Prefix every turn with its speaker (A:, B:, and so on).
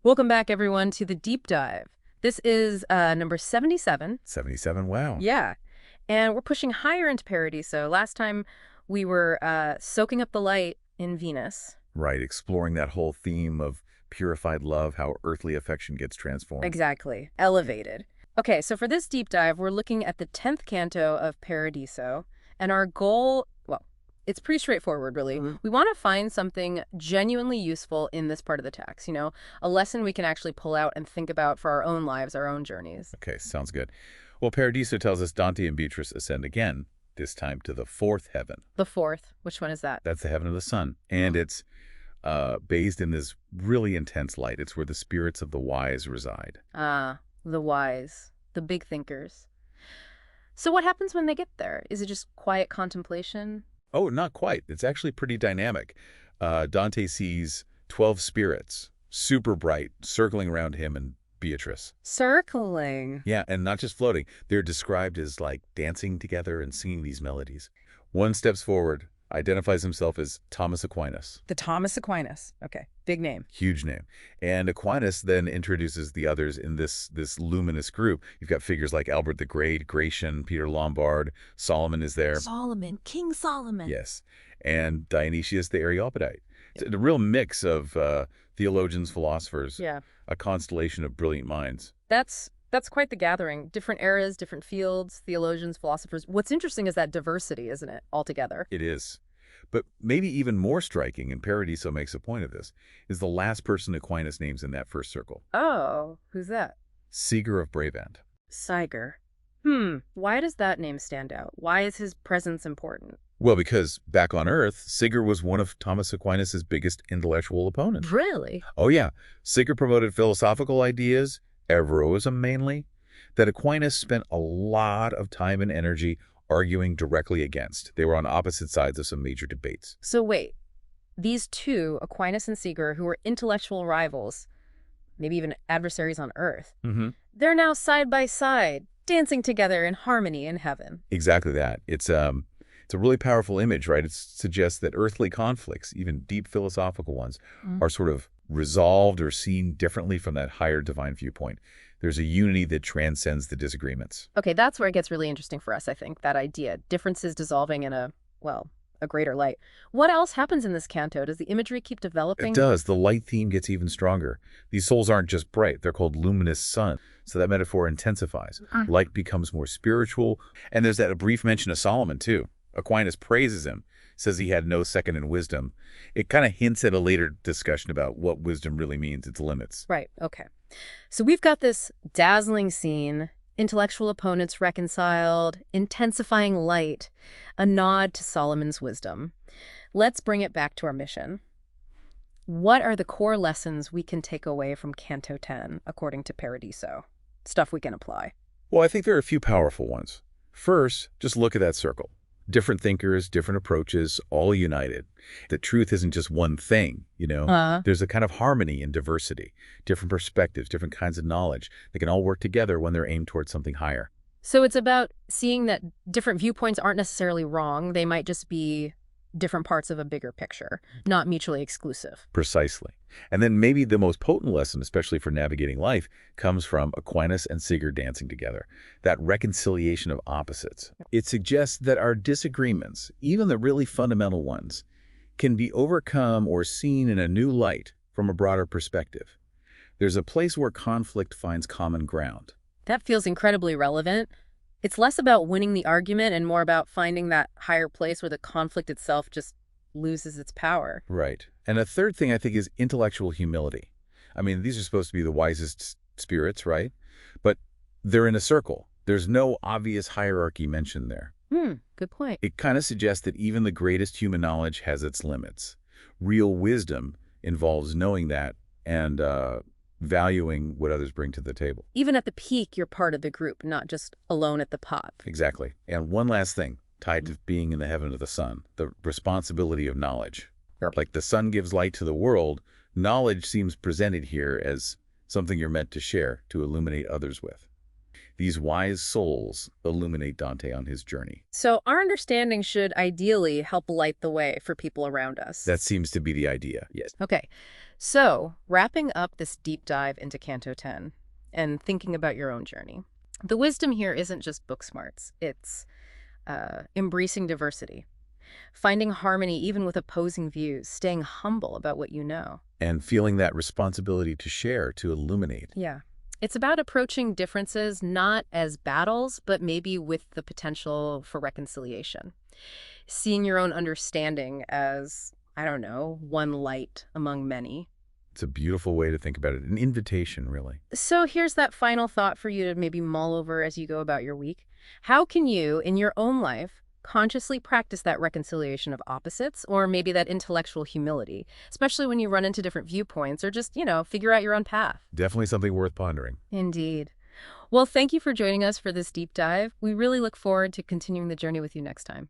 A: Welcome back, everyone, to the deep dive. This is number 77.
B: 77, wow.
A: Yeah. And we're pushing higher into parody. So last time we were soaking up the light in Venus.
B: Right, exploring that whole theme of purified love, how earthly affection gets transformed.
A: Exactly. Elevated. Okay, so for this deep dive, we're looking at the 10th canto of Paradiso. And our goal, well, it's pretty straightforward, really. We want to find something genuinely useful in this part of the text, a lesson we can actually pull out and think about for our own lives, our own journeys.
B: Okay, sounds good. Well, Paradiso tells us Dante and Beatrice ascend again, this time to the fourth heaven.
A: The fourth, which one is that?
B: That's the heaven of the sun. And it's bathed in this really intense light. It's where the spirits of the wise reside.
A: Ah, the wise, the big thinkers. So what happens when they get there? Is it just quiet contemplation?
B: Oh, not quite. It's actually pretty dynamic. Dante sees 12 spirits, super bright, circling around him and Beatrice.
A: Circling.
B: Yeah, and not just floating. They're described as like dancing together and singing these melodies. One steps forward, identifies himself as Thomas Aquinas.
A: The Thomas Aquinas. Okay, big name.
B: Huge name. And Aquinas then introduces the others in this luminous group. You've got figures like Albert the Great, Gratian, Peter Lombard, Solomon is there.
A: Solomon, King Solomon.
B: Yes. And Dionysius the Areopagite. It's a real mix of theologians, philosophers,
A: Yeah.
B: a constellation of brilliant minds.
A: That's quite the gathering. Different eras, different fields, theologians, philosophers. What's interesting is that diversity, isn't it, altogether?
B: It is. But maybe even more striking, and Paradiso makes a point of this, is the last person Aquinas names in that first circle.
A: Oh, who's that?
B: Siger of Brabant.
A: Siger. Why does that name stand out? Why is his presence important?
B: Well, because back on Earth, Siger was one of Thomas Aquinas' biggest intellectual opponents.
A: Really?
B: Oh yeah, Siger promoted philosophical ideas, Averroism mainly, that Aquinas spent a lot of time and energy arguing directly against. They were on opposite sides of some major debates.
A: So wait, these two, Aquinas and Siger, who were intellectual rivals, maybe even adversaries on Earth, they're now side by side, dancing together in harmony in heaven.
B: Exactly that. It's a really powerful image, right? It suggests that earthly conflicts, even deep philosophical ones, are sort of resolved or seen differently from that higher divine viewpoint. There's a unity that transcends the disagreements.
A: Okay, that's where it gets really interesting for us, I think, that idea. Differences dissolving in a greater light. What else happens in this canto? Does the imagery keep developing?
B: It does. The light theme gets even stronger. These souls aren't just bright. They're called luminous sun. So that metaphor intensifies. Light becomes more spiritual. And there's that brief mention of Solomon, too. Aquinas praises him, says he had no second in wisdom. It kind of hints at a later discussion about what wisdom really means, its limits.
A: Right, okay. So we've got this dazzling scene, intellectual opponents reconciled, intensifying light, a nod to Solomon's wisdom. Let's bring it back to our mission. What are the core lessons we can take away from Canto 10, according to Paradiso? Stuff we can apply.
B: Well, I think there are a few powerful ones. First, just look at that circle. Different thinkers, different approaches, all united. The truth isn't just one thing, There's a kind of harmony in diversity, different perspectives, different kinds of knowledge. They can all work together when they're aimed towards something higher.
A: So it's about seeing that different viewpoints aren't necessarily wrong. They might just be different parts of a bigger picture, not mutually exclusive.
B: Precisely. And then maybe the most potent lesson, especially for navigating life, comes from Aquinas and Siger dancing together, that reconciliation of opposites. It suggests that our disagreements, even the really fundamental ones, can be overcome or seen in a new light from a broader perspective. There's a place where conflict finds common ground.
A: That feels incredibly relevant. It's less about winning the argument and more about finding that higher place where the conflict itself just loses its power.
B: Right. And a third thing I think is intellectual humility. I mean, these are supposed to be the wisest spirits, right? But they're in a circle. There's no obvious hierarchy mentioned there.
A: Good point.
B: It kind of suggests that even the greatest human knowledge has its limits. Real wisdom involves knowing that and valuing what others bring to the table.
A: Even at the peak, you're part of the group, not just alone at the top.
B: Exactly. And one last thing tied to being in the heaven of the sun, the responsibility of knowledge. Like the sun gives light to the world, knowledge seems presented here as something you're meant to share, to illuminate others with. These wise souls illuminate Dante on his journey.
A: So our understanding should ideally help light the way for people around us.
B: That seems to be the idea, yes.
A: Okay. So, wrapping up this deep dive into Canto 10 and thinking about your own journey, the wisdom here isn't just book smarts. It's embracing diversity, finding harmony even with opposing views, staying humble about what you know.
B: And feeling that responsibility to share, to illuminate.
A: Yeah. It's about approaching differences not as battles, but maybe with the potential for reconciliation. Seeing your own understanding as, I don't know, one light among many.
B: It's a beautiful way to think about it. An invitation, really.
A: So here's that final thought for you to maybe mull over as you go about your week. How can you, in your own life, consciously practice that reconciliation of opposites, or maybe that intellectual humility, especially when you run into different viewpoints or just, figure out your own path?
B: Definitely something worth pondering.
A: Indeed. Well, thank you for joining us for this deep dive. We really look forward to continuing the journey with you next time.